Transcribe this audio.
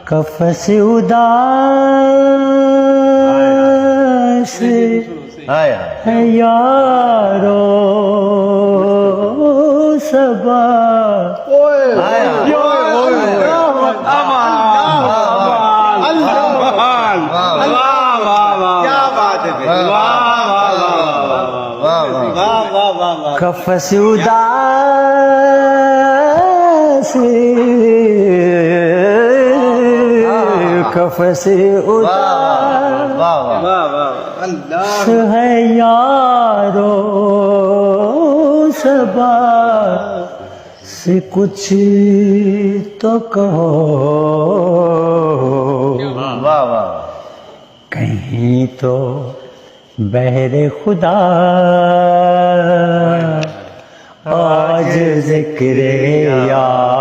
قفس اداس ہے یارو صبا قفس اداس قفس اداس ہے یارو صبا سے کچھ تو کہو کہیں تو بہر خدا آج ذکر یا